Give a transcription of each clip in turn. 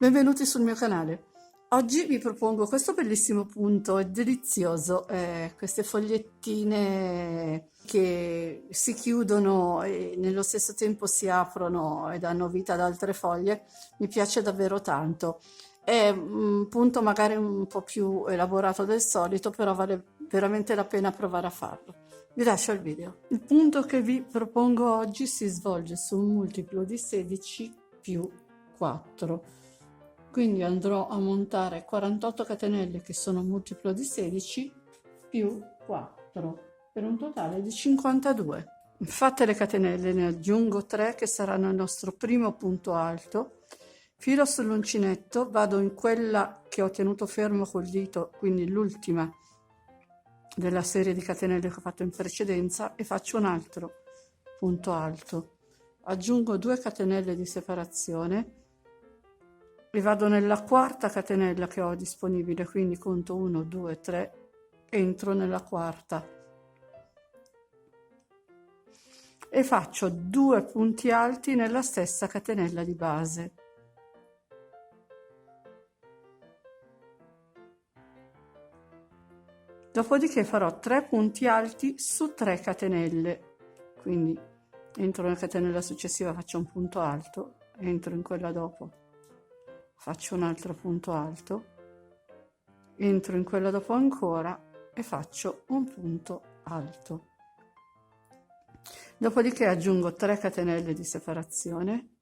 Benvenuti sul mio canale. Oggi vi propongo questo bellissimo punto, è delizioso, queste fogliettine che si chiudono e nello stesso tempo si aprono e danno vita ad altre foglie, mi piace davvero tanto. È un punto magari un po' più elaborato del solito, però vale veramente la pena provare a farlo. Vi lascio il video. Il punto che vi propongo oggi si svolge su un multiplo di 16 più 4. Quindi andrò a montare 48 catenelle che sono multiplo di 16 più 4 per un totale di 52. Fatte le catenelle ne aggiungo 3 che saranno il nostro primo punto alto. Filo sull'uncinetto, vado in quella che ho tenuto fermo col dito, quindi l'ultima della serie di catenelle che ho fatto in precedenza, e faccio un altro punto alto. Aggiungo 2 catenelle di separazione e vado nella quarta catenella che ho disponibile, quindi conto 1, 2, 3, entro nella quarta e faccio 2 punti alti nella stessa catenella di base. Dopodiché farò 3 punti alti su 3 catenelle, quindi entro nella catenella successiva, faccio un punto alto, entro in quella dopo, faccio un altro punto alto, entro in quella dopo ancora e faccio un punto alto. Dopodiché aggiungo 3 catenelle di separazione,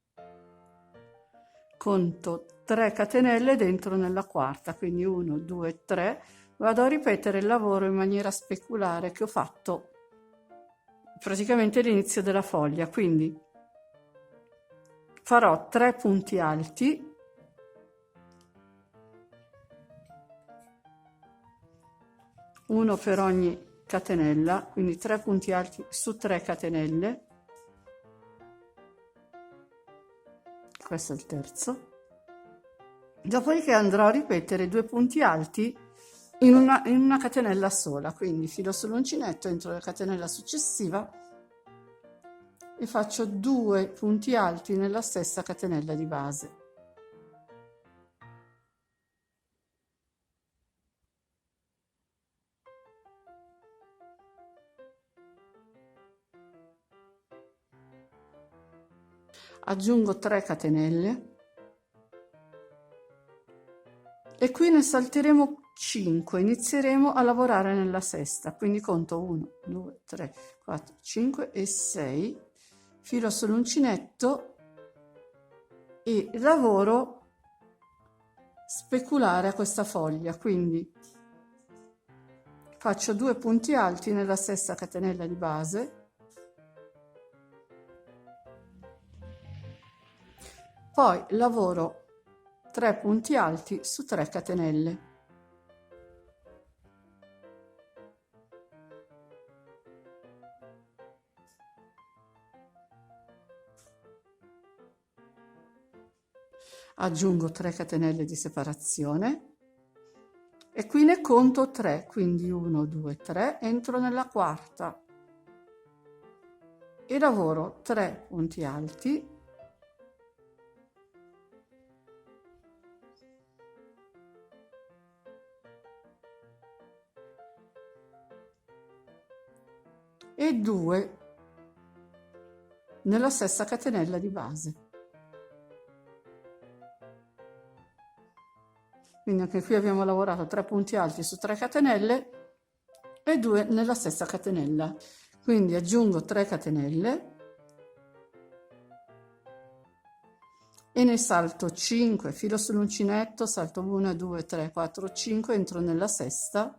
conto 3 catenelle dentro nella quarta, quindi 1, 2, 3, vado a ripetere il lavoro in maniera speculare che ho fatto praticamente all'inizio della foglia, quindi farò 3 punti alti, uno per ogni catenella, quindi 3 punti alti su 3 catenelle, questo è il terzo. Dopodiché andrò a ripetere 2 punti alti in una catenella sola, quindi filo sull'uncinetto, entro la catenella successiva e faccio 2 punti alti nella stessa catenella di base. Aggiungo 3 catenelle e qui ne salteremo 5, inizieremo a lavorare nella sesta, quindi conto 1, 2, 3, 4, 5 e 6, filo sull'uncinetto e lavoro speculare a questa foglia, quindi faccio 2 punti alti nella stessa catenella di base, poi lavoro 3 punti alti su 3 catenelle. Aggiungo 3 catenelle di separazione e qui ne conto 3, quindi 1, 2, 3, entro nella quarta e lavoro 3 punti alti e 2 nella stessa catenella di base. Quindi anche qui abbiamo lavorato 3 punti alti su 3 catenelle e 2 nella stessa catenella. Quindi aggiungo 3 catenelle e ne salto 5, filo sull'uncinetto, salto 1, 2, 3, 4, 5, entro nella sesta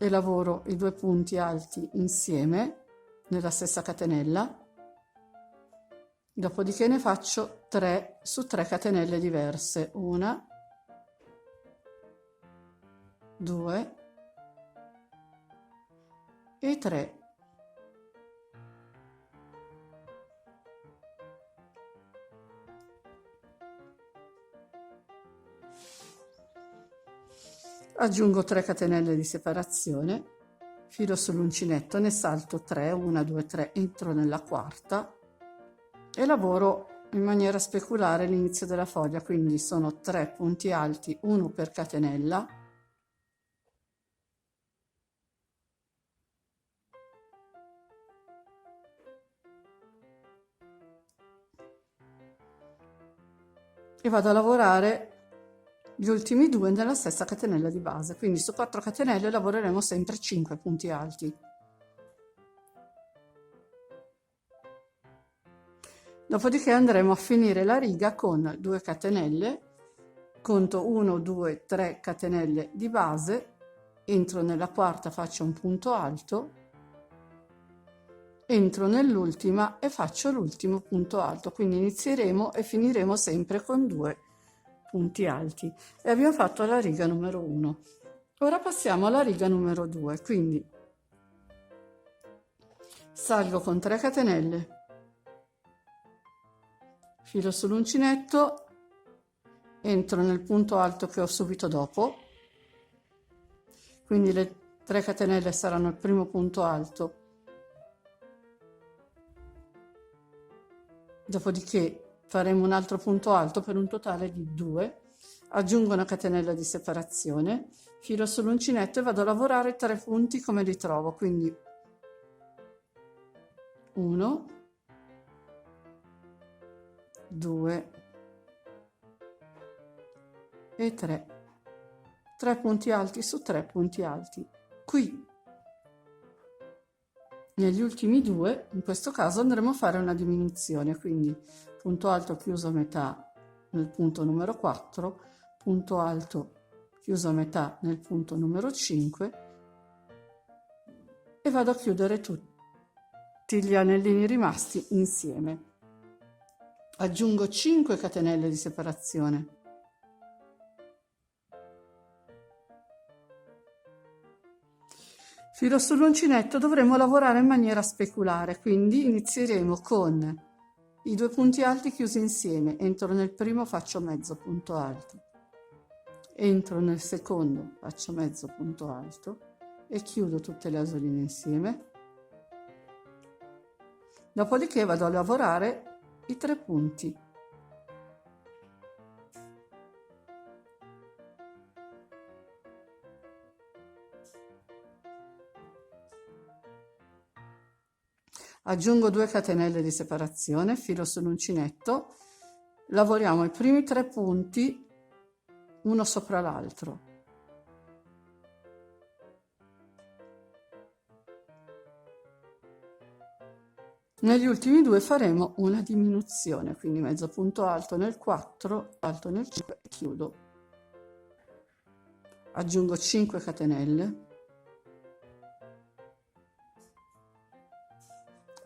e lavoro i 2 punti alti insieme nella stessa catenella. Dopodiché ne faccio 3 su 3 catenelle diverse, 1, 2 e 3. Aggiungo 3 catenelle di separazione, filo sull'uncinetto, ne salto 3, 1, 2, 3, entro nella quarta e lavoro in maniera speculare l'inizio della foglia, quindi sono 3 punti alti, 1 per catenella, e vado a lavorare gli ultimi 2 nella stessa catenella di base, quindi su 4 catenelle lavoreremo sempre 5 punti alti. Dopodiché andremo a finire la riga con 2 catenelle, conto 1, 2, 3 catenelle di base, entro nella quarta, faccio un punto alto, entro nell'ultima e faccio l'ultimo punto alto, quindi inizieremo e finiremo sempre con 2 punti alti e abbiamo fatto la riga numero 1. Ora passiamo alla riga numero 2, quindi salgo con 3 catenelle, filo sull'uncinetto, entro nel punto alto che ho subito dopo, quindi le 3 catenelle saranno il primo punto alto, dopodiché faremo un altro punto alto per un totale di 2, aggiungo una catenella di separazione, filo sull'uncinetto e vado a lavorare 3 punti come li trovo, quindi 1, 2 e 3 punti alti su 3 punti alti. Qui negli ultimi 2, in questo caso, andremo a fare una diminuzione, quindi punto alto chiuso a metà nel punto numero 4, punto alto chiuso a metà nel punto numero 5 e vado a chiudere tutti gli anellini rimasti insieme. Aggiungo 5 catenelle di separazione. Filo sull'uncinetto, dovremo lavorare in maniera speculare, quindi inizieremo con i 2 punti alti chiusi insieme, entro nel primo, faccio mezzo punto alto, entro nel secondo, faccio mezzo punto alto e chiudo tutte le asoline insieme. Dopodiché vado a lavorare i 3 punti. Aggiungo 2 catenelle di separazione, filo sull'uncinetto, lavoriamo i primi 3 punti uno sopra l'altro. Negli ultimi 2 faremo una diminuzione, quindi mezzo punto alto nel 4, alto nel 5 e chiudo. Aggiungo 5 catenelle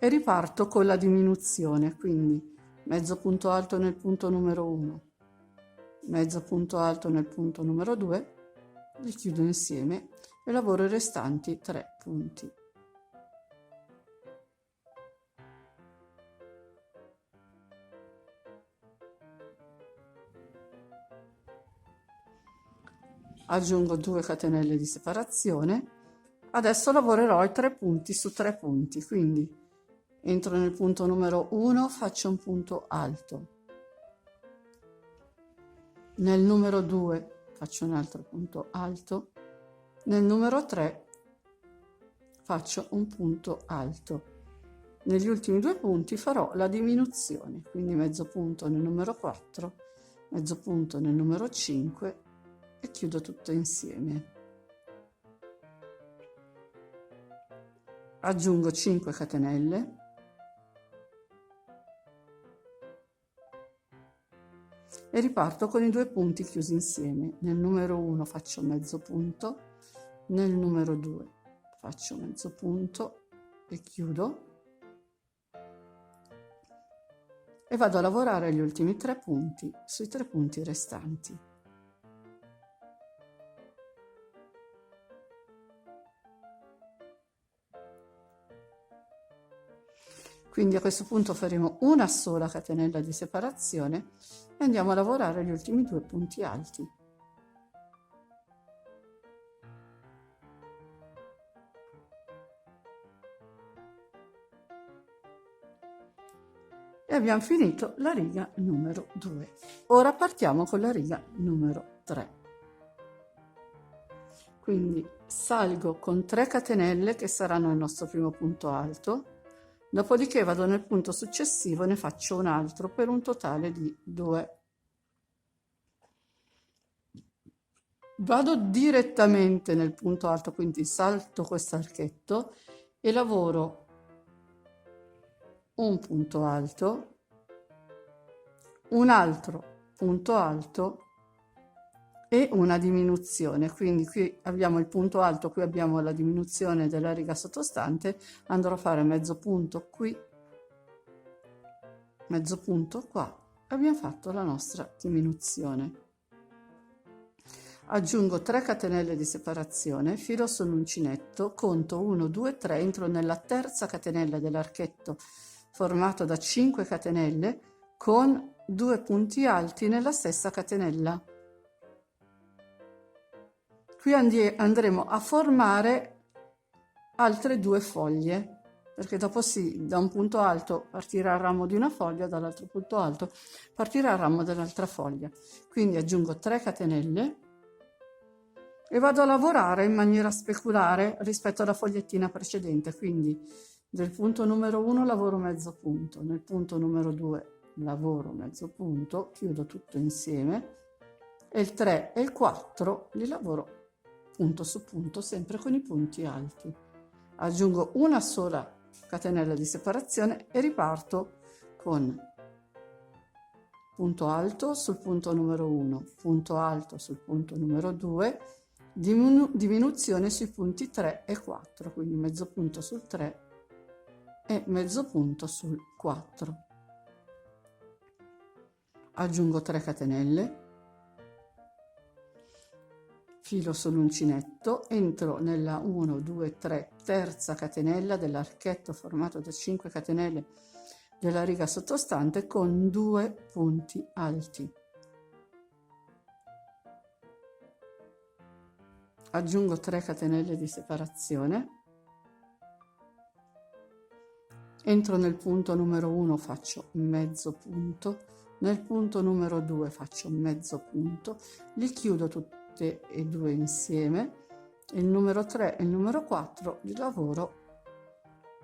e riparto con la diminuzione, quindi mezzo punto alto nel punto numero 1, mezzo punto alto nel punto numero 2, li chiudo insieme e lavoro i restanti 3 punti. Aggiungo 2 catenelle di separazione. Adesso lavorerò i 3 punti su 3 punti, quindi entro nel punto numero 1, faccio un punto alto, nel numero 2 faccio un altro punto alto, nel numero 3 faccio un punto alto. Negli ultimi 2 punti farò la diminuzione, quindi mezzo punto nel numero 4, mezzo punto nel numero 5 e chiudo tutto insieme. Aggiungo 5 catenelle e riparto con i 2 punti chiusi insieme. Nel numero 1 faccio mezzo punto, nel numero 2 faccio mezzo punto e chiudo e vado a lavorare gli ultimi 3 punti sui 3 punti restanti. Quindi a questo punto faremo una sola catenella di separazione e andiamo a lavorare gli ultimi 2 punti alti. e abbiamo finito la riga numero 2. Ora partiamo con la riga numero 3. Quindi salgo con 3 catenelle che saranno il nostro primo punto alto, dopodiché vado nel punto successivo e ne faccio un altro per un totale di 2. Vado direttamente nel punto alto, quindi salto questo archetto e lavoro un punto alto, un altro punto alto e una diminuzione. Quindi qui abbiamo il punto alto, qui abbiamo la diminuzione della riga sottostante, andrò a fare mezzo punto qui, mezzo punto qua, abbiamo fatto la nostra diminuzione. Aggiungo 3 catenelle di separazione, filo sull'uncinetto, conto 1, 2, 3, entro nella terza catenella dell'archetto formato da 5 catenelle con 2 punti alti nella stessa catenella. Qui andremo a formare altre 2 foglie, perché dopo da un punto alto partirà il ramo di una foglia, dall'altro punto alto partirà il ramo dell'altra foglia. Quindi aggiungo 3 catenelle e vado a lavorare in maniera speculare rispetto alla fogliettina precedente. Quindi nel punto numero 1 lavoro mezzo punto, nel punto numero 2 lavoro mezzo punto, chiudo tutto insieme, e il 3 e il 4 li lavoro punto su punto, sempre con i punti alti. Aggiungo una sola catenella di separazione e riparto con punto alto sul punto numero 1, punto alto sul punto numero 2, diminuzione sui punti 3 e 4, quindi mezzo punto sul 3 e mezzo punto sul 4. Aggiungo 3 catenelle, filo sull'uncinetto, entro nella 1, 2, 3, terza catenella dell'archetto formato da 5 catenelle della riga sottostante con 2 punti alti. Aggiungo 3 catenelle di separazione, entro nel punto numero 1, faccio mezzo punto, nel punto numero 2 faccio mezzo punto, li chiudo tutte e 2 insieme, il numero 3 e il numero 4 li lavoro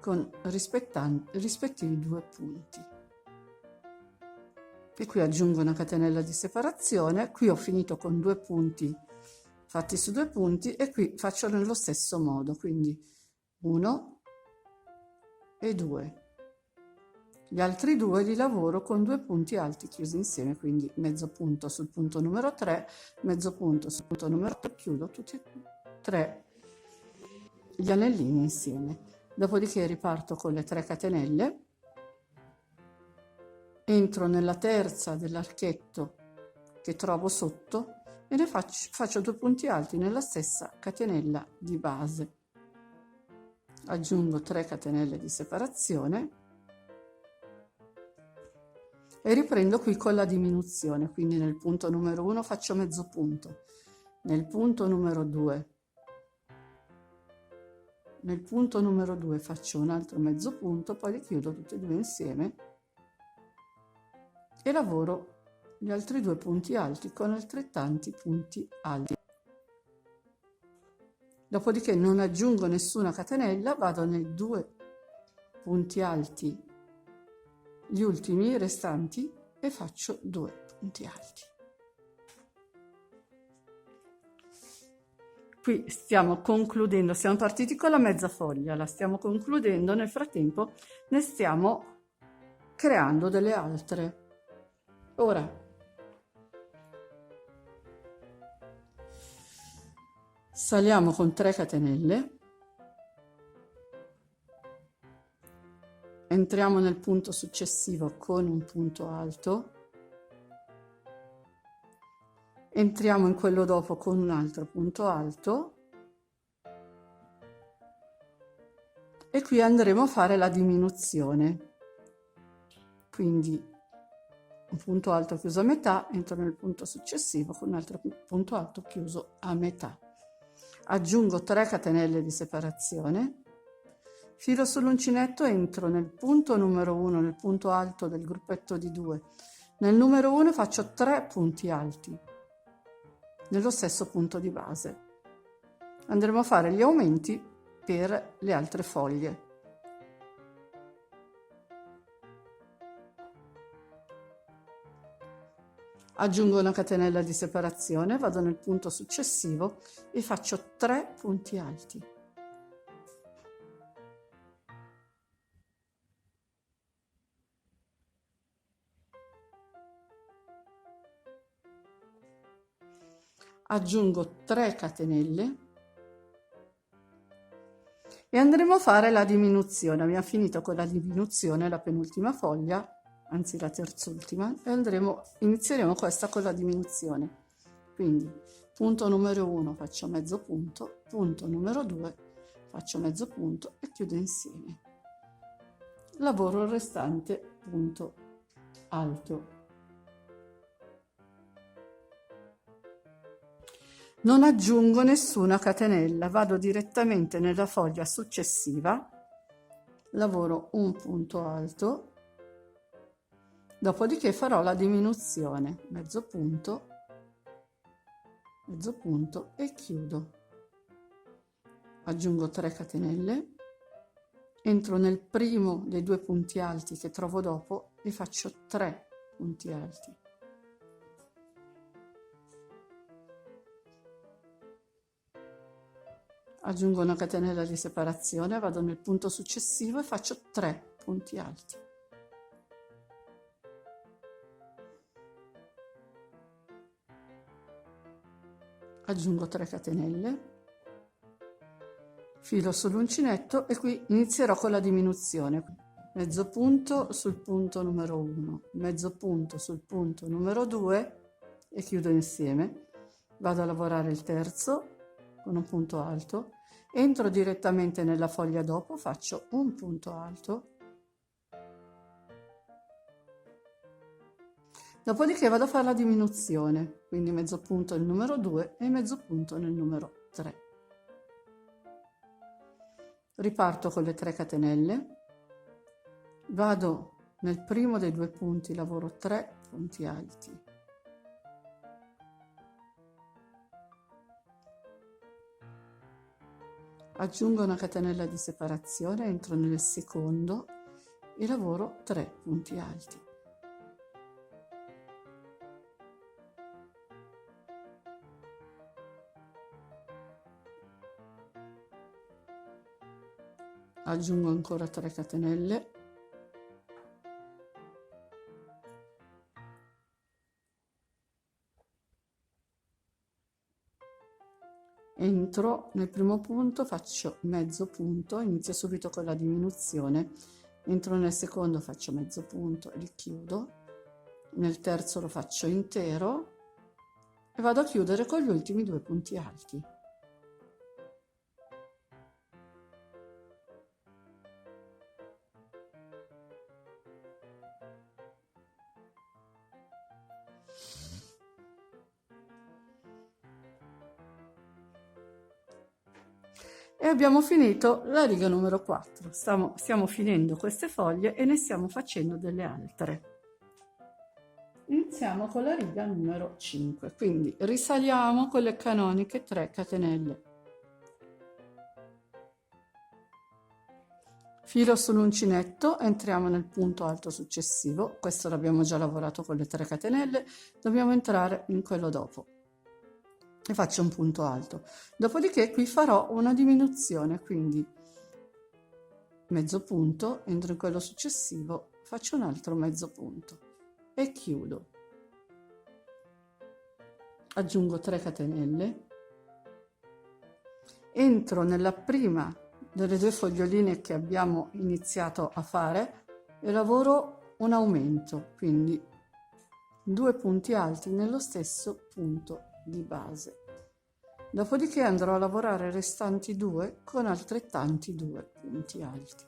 con rispettivi 2 punti. E qui aggiungo una catenella di separazione, qui ho finito con 2 punti fatti su 2 punti e qui faccio nello stesso modo, quindi 1 e 2. Gli altri 2 li lavoro con 2 punti alti chiusi insieme, quindi mezzo punto sul punto numero 3, mezzo punto sul punto numero 3, chiudo tutti e 3 gli anellini insieme. Dopodiché riparto con le 3 catenelle, entro nella terza dell'archetto che trovo sotto e ne faccio 2 punti alti nella stessa catenella di base. Aggiungo 3 catenelle di separazione e riprendo qui con la diminuzione, quindi nel punto numero 1 faccio mezzo punto, nel punto numero 2 faccio un altro mezzo punto, poi li chiudo tutti e 2 insieme e lavoro gli altri 2 punti alti con altrettanti punti alti. Dopodiché non aggiungo nessuna catenella, vado nei 2 punti alti, gli ultimi restanti, e faccio 2 punti alti. Qui stiamo concludendo, siamo partiti con la mezza foglia, la stiamo concludendo, nel frattempo ne stiamo creando delle altre. Ora saliamo con 3 catenelle, entriamo nel punto successivo con un punto alto, entriamo in quello dopo con un altro punto alto e qui andremo a fare la diminuzione, quindi un punto alto chiuso a metà, entro nel punto successivo con un altro punto alto chiuso a metà. Aggiungo 3 catenelle di separazione, filo sull'uncinetto, entro nel punto numero 1, nel punto alto del gruppetto di 2. Nel numero 1 faccio 3 punti alti nello stesso punto di base. Andremo a fare gli aumenti per le altre foglie. Aggiungo una catenella di separazione, vado nel punto successivo e faccio 3 punti alti. Aggiungo 3 catenelle e andremo a fare la diminuzione. Abbiamo finito con la diminuzione, la penultima foglia, anzi la terzultima, e inizieremo questa con la diminuzione. Quindi punto numero 1 faccio mezzo punto numero 2 faccio mezzo punto e chiudo insieme. Lavoro il restante punto alto. Non aggiungo nessuna catenella, vado direttamente nella foglia successiva, lavoro un punto alto, dopodiché farò la diminuzione, mezzo punto e chiudo. Aggiungo 3 catenelle, entro nel primo dei 2 punti alti che trovo dopo e faccio 3 punti alti. Aggiungo una catenella di separazione, vado nel punto successivo e faccio 3 punti alti. Aggiungo 3 catenelle, filo sull'uncinetto e qui inizierò con la diminuzione. Mezzo punto sul punto numero 1, mezzo punto sul punto numero 2 e chiudo insieme. Vado a lavorare il terzo con un punto alto, entro direttamente nella foglia dopo, faccio un punto alto, dopodiché vado a fare la diminuzione, quindi mezzo punto nel numero 2 e mezzo punto nel numero 3. Riparto con le 3 catenelle, vado nel primo dei 2 punti, lavoro 3 punti alti. Aggiungo una catenella di separazione, entro nel secondo e lavoro 3 punti alti. Aggiungo ancora 3 catenelle. Entro nel primo punto, faccio mezzo punto, inizio subito con la diminuzione, entro nel secondo faccio mezzo punto e li chiudo, nel terzo lo faccio intero e vado a chiudere con gli ultimi 2 punti alti. E abbiamo finito la riga numero 4. Stiamo finendo queste foglie e ne stiamo facendo delle altre. Iniziamo con la riga numero 5, quindi risaliamo con le canoniche 3 catenelle. Filo sull'uncinetto, entriamo nel punto alto successivo, questo l'abbiamo già lavorato con le 3 catenelle, dobbiamo entrare in quello dopo. E faccio un punto alto, dopodiché qui farò una diminuzione, quindi mezzo punto, entro in quello successivo, faccio un altro mezzo punto e chiudo. Aggiungo 3 catenelle, entro nella prima delle 2 foglioline che abbiamo iniziato a fare e lavoro un aumento, quindi 2 punti alti nello stesso punto di base. Dopodiché andrò a lavorare i restanti 2 con altrettanti 2 punti alti.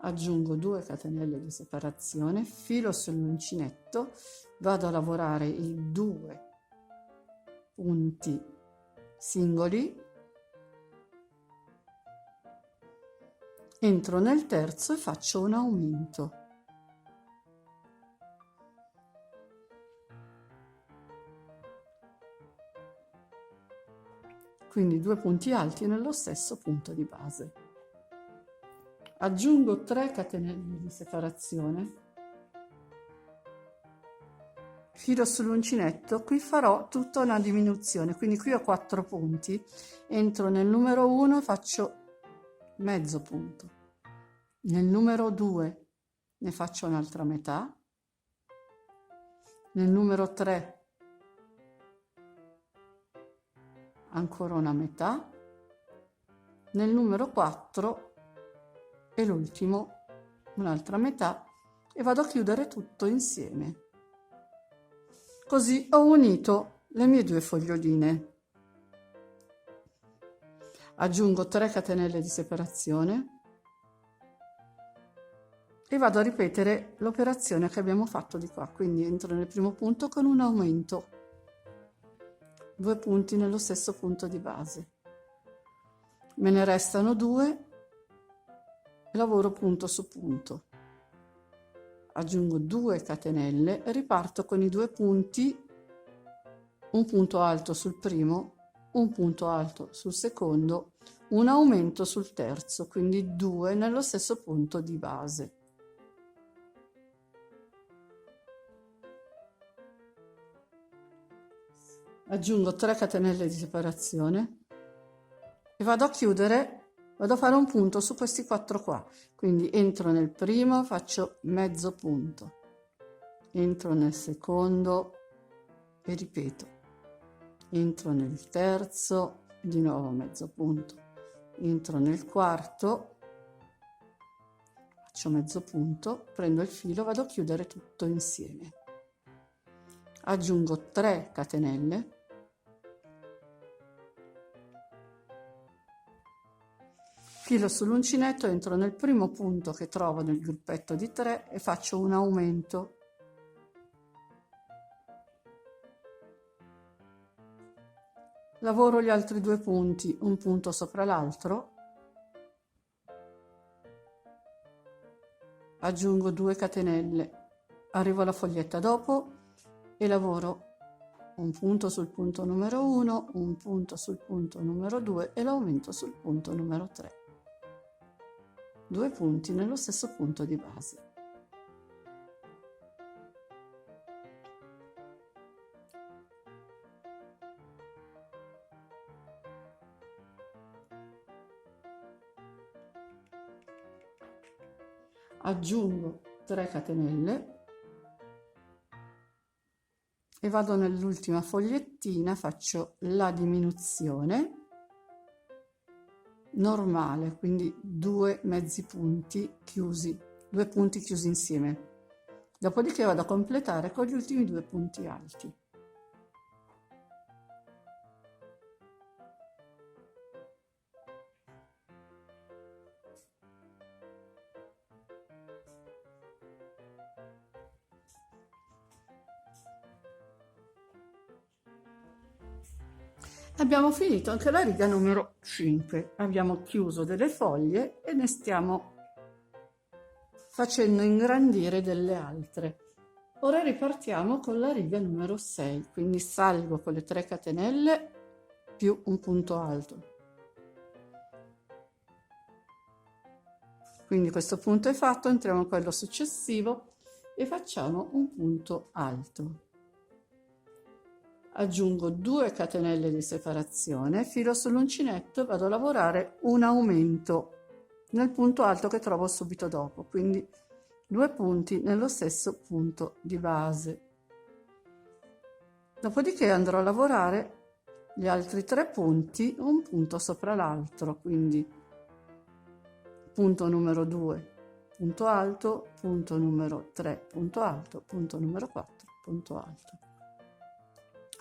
aggiungo 2 catenelle di separazione, filo sull'uncinetto, vado a lavorare i 2 punti singoli, entro nel terzo e faccio un aumento. Quindi 2 punti alti nello stesso punto di base. Aggiungo 3 catenelle di separazione, filo sull'uncinetto, qui farò tutta una diminuzione, quindi qui ho 4 punti, entro nel numero 1 e faccio mezzo punto, nel numero 2 ne faccio un'altra metà, nel numero 3 ancora una metà, nel numero 4 e l'ultimo un'altra metà e vado a chiudere tutto insieme. Così ho unito le mie 2 foglioline. Aggiungo 3 catenelle di separazione e vado a ripetere l'operazione che abbiamo fatto di qua, quindi entro nel primo punto con un aumento, 2 punti nello stesso punto di base, me ne restano 2 e lavoro punto su punto, aggiungo 2 catenelle e riparto con i 2 punti, un punto alto sul primo, un punto alto sul secondo, un aumento sul terzo, quindi 2 nello stesso punto di base. Aggiungo 3 catenelle di separazione e vado a chiudere, vado a fare un punto su questi 4 qua, quindi entro nel primo, faccio mezzo punto, entro nel secondo e ripeto, entro nel terzo, di nuovo mezzo punto, entro nel quarto, faccio mezzo punto, prendo il filo, vado a chiudere tutto insieme, aggiungo 3 catenelle, filo sull'uncinetto, entro nel primo punto che trovo nel gruppetto di 3 e faccio un aumento. Lavoro gli altri 2 punti, un punto sopra l'altro, aggiungo 2 catenelle, arrivo alla foglietta dopo e lavoro un punto sul punto numero 1, un punto sul punto numero 2 e l'aumento sul punto numero 3. 2 punti nello stesso punto di base. Aggiungo 3 catenelle e vado nell'ultima fogliettina, faccio la diminuzione normale, quindi 2 mezzi punti chiusi, 2 punti chiusi insieme. Dopodiché vado a completare con gli ultimi 2 punti alti. Abbiamo finito anche la riga numero 5, abbiamo chiuso delle foglie e ne stiamo facendo ingrandire delle altre. Ora ripartiamo con la riga numero 6, quindi salgo con le 3 catenelle più un punto alto. Quindi questo punto è fatto, entriamo in quello successivo e facciamo un punto alto. Aggiungo 2 catenelle di separazione, filo sull'uncinetto e vado a lavorare un aumento nel punto alto che trovo subito dopo, quindi 2 punti nello stesso punto di base. Dopodiché andrò a lavorare gli altri 3 punti un punto sopra l'altro, quindi punto numero 2, punto alto, punto numero 3, punto alto, punto numero 4, punto alto.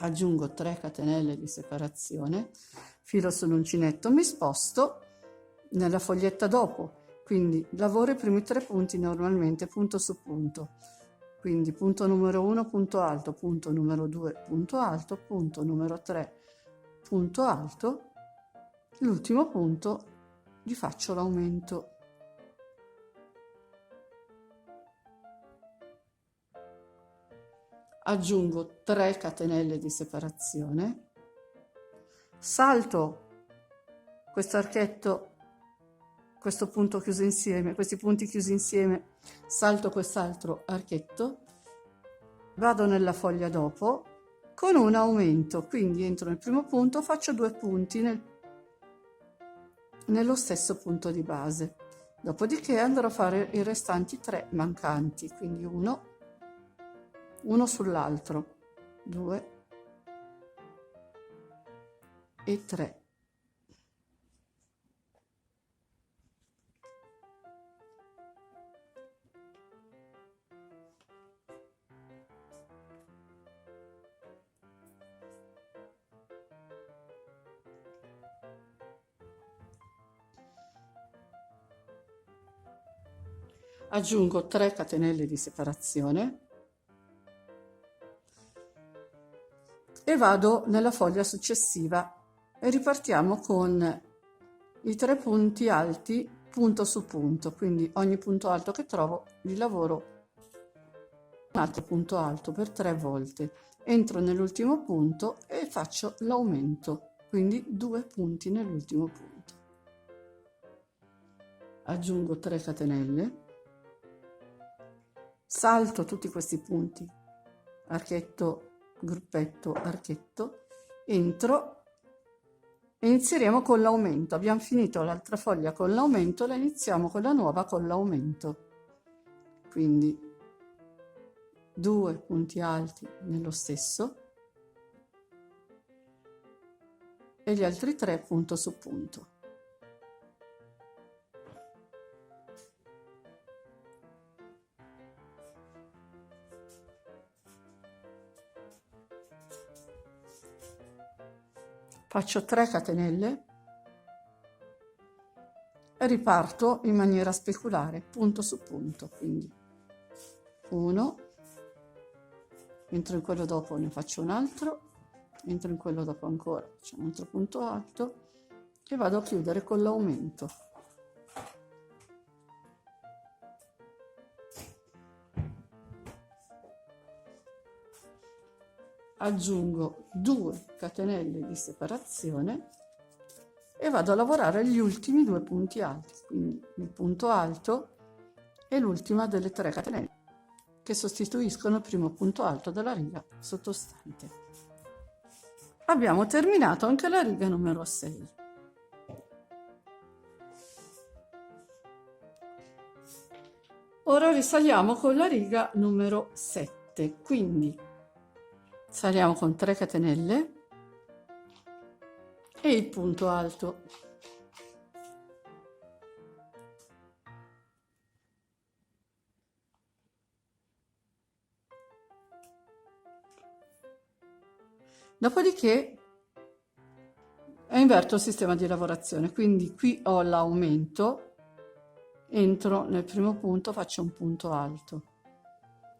Aggiungo 3 catenelle di separazione, filo sull'uncinetto, mi sposto nella foglietta dopo, quindi lavoro i primi 3 punti normalmente punto su punto, quindi punto numero 1 punto alto, punto numero 2 punto alto, punto numero 3 punto alto, l'ultimo punto gli faccio l'aumento. Aggiungo 3 catenelle di separazione, salto questo archetto, questo punto chiuso insieme, questi punti chiusi insieme, salto quest'altro archetto, vado nella foglia dopo con un aumento, quindi entro nel primo punto, faccio 2 punti nello stesso punto di base, dopodiché andrò a fare i restanti 3 mancanti, quindi uno sull'altro, 2 e 3. Aggiungo 3 catenelle di separazione e vado nella foglia successiva e ripartiamo con i 3 punti alti punto su punto, quindi ogni punto alto che trovo li lavoro un altro punto alto per 3 volte, entro nell'ultimo punto e faccio l'aumento, quindi 2 punti nell'ultimo punto. Aggiungo 3 catenelle, salto tutti questi punti, archetto, gruppetto, archetto, entro e inizieremo con l'aumento. Abbiamo finito l'altra foglia con l'aumento, la iniziamo con la nuova con l'aumento. Quindi 2 punti alti nello stesso e gli altri 3 punto su punto. Faccio 3 catenelle e riparto in maniera speculare, punto su punto, quindi 1, entro in quello dopo ne faccio un altro, entro in quello dopo ancora, faccio un altro punto alto e vado a chiudere con l'aumento. Aggiungo 2 catenelle di separazione e vado a lavorare gli ultimi 2 punti alti, quindi il punto alto e l'ultima delle 3 catenelle che sostituiscono il primo punto alto della riga sottostante. Abbiamo terminato anche la riga numero 6. Ora risaliamo con la riga numero 7, quindi saliamo con 3 catenelle e il punto alto. Dopodiché inverto il sistema di lavorazione, quindi qui ho l'aumento, entro nel primo punto, faccio un punto alto,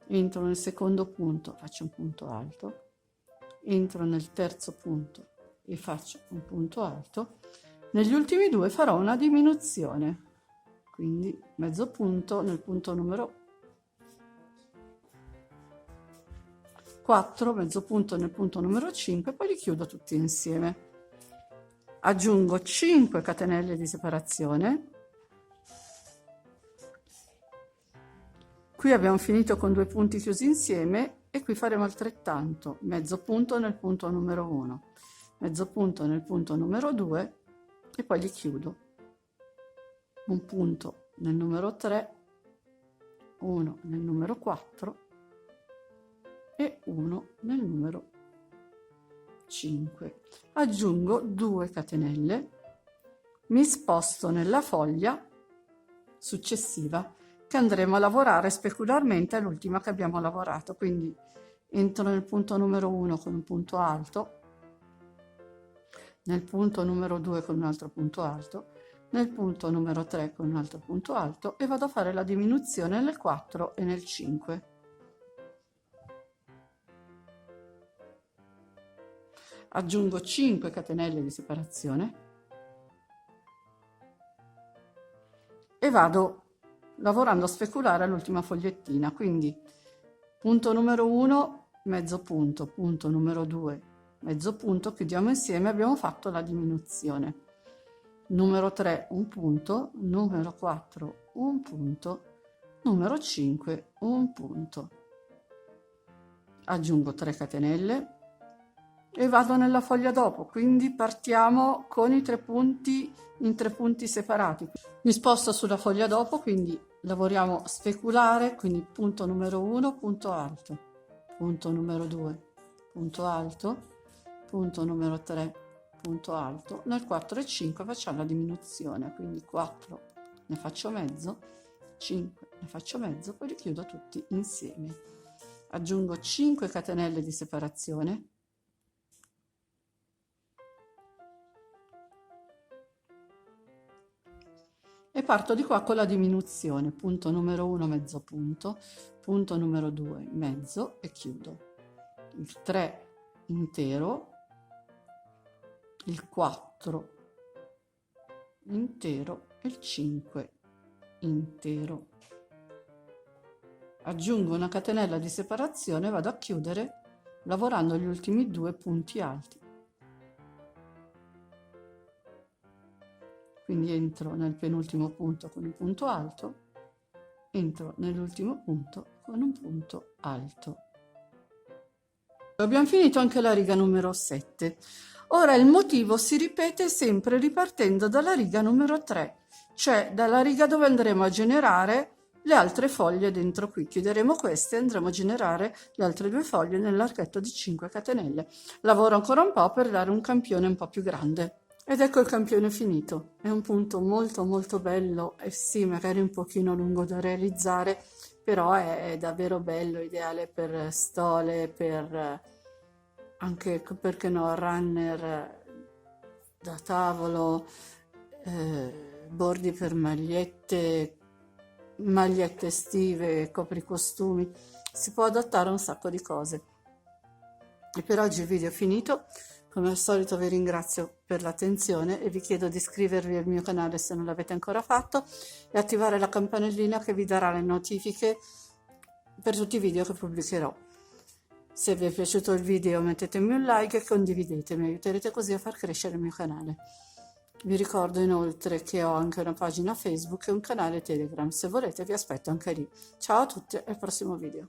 entro nel secondo punto, faccio un punto alto, entro nel terzo punto e faccio un punto alto, negli ultimi 2 farò una diminuzione, quindi mezzo punto nel punto numero 4, mezzo punto nel punto numero 5, poi li chiudo tutti insieme. Aggiungo 5 catenelle di separazione. Qui abbiamo finito con 2 punti chiusi insieme e qui faremo altrettanto, mezzo punto nel punto numero 1, mezzo punto nel punto numero 2 e poi li chiudo. Un punto nel numero 3, uno nel numero 4 e uno nel numero 5. Aggiungo 2 catenelle, mi sposto nella foglia successiva che andremo a lavorare specularmente, è l'ultima che abbiamo lavorato, quindi entro nel punto numero 1 con un punto alto, nel punto numero 2 con un altro punto alto, nel punto numero 3 con un altro punto alto e vado a fare la diminuzione nel 4 e nel 5. Aggiungo 5 catenelle di separazione e vado lavorando a speculare all'ultima fogliettina, quindi punto numero 1 mezzo punto numero 2 mezzo punto, chiudiamo insieme, abbiamo fatto la diminuzione. Numero 3 un punto, numero 4 un punto, numero 5 un punto. Aggiungo 3 catenelle e vado nella foglia dopo, quindi partiamo con i 3 punti in 3 punti separati. Mi sposto sulla foglia dopo, quindi lavoriamo speculare, quindi punto numero 1 punto alto, punto numero 2 punto alto, punto numero 3 punto alto, nel 4 e 5 facciamo la diminuzione, quindi 4 ne faccio mezzo, 5 ne faccio mezzo, poi li chiudo tutti insieme. Aggiungo 5 catenelle di separazione e parto di qua con la diminuzione, punto numero 1 mezzo punto numero 2 mezzo e chiudo. Il 3 intero, il 4 intero e il 5 intero. Aggiungo una catenella di separazione e vado a chiudere lavorando gli ultimi 2 punti alti. Quindi entro nel penultimo punto con un punto alto, entro nell'ultimo punto con un punto alto. Abbiamo finito anche la riga numero 7. Ora il motivo si ripete sempre ripartendo dalla riga numero 3, cioè dalla riga dove andremo a generare le altre foglie dentro qui. Chiuderemo queste e andremo a generare le altre 2 foglie nell'archetto di 5 catenelle. Lavoro ancora un po' per dare un campione un po' più grande. Ed ecco il campione finito. È un punto molto molto bello e sì, magari un pochino lungo da realizzare, però è davvero bello, ideale per stole, per anche, perché no, runner da tavolo, bordi per magliette, magliette estive, copricostumi, si può adattare a un sacco di cose. E per oggi il video è finito. Come al solito vi ringrazio per l'attenzione e vi chiedo di iscrivervi al mio canale se non l'avete ancora fatto e attivare la campanellina che vi darà le notifiche per tutti i video che pubblicherò. Se vi è piaciuto il video mettetemi un like e condividetemi, aiuterete così a far crescere il mio canale. Vi ricordo inoltre che ho anche una pagina Facebook e un canale Telegram, se volete vi aspetto anche lì. Ciao a tutti e al prossimo video.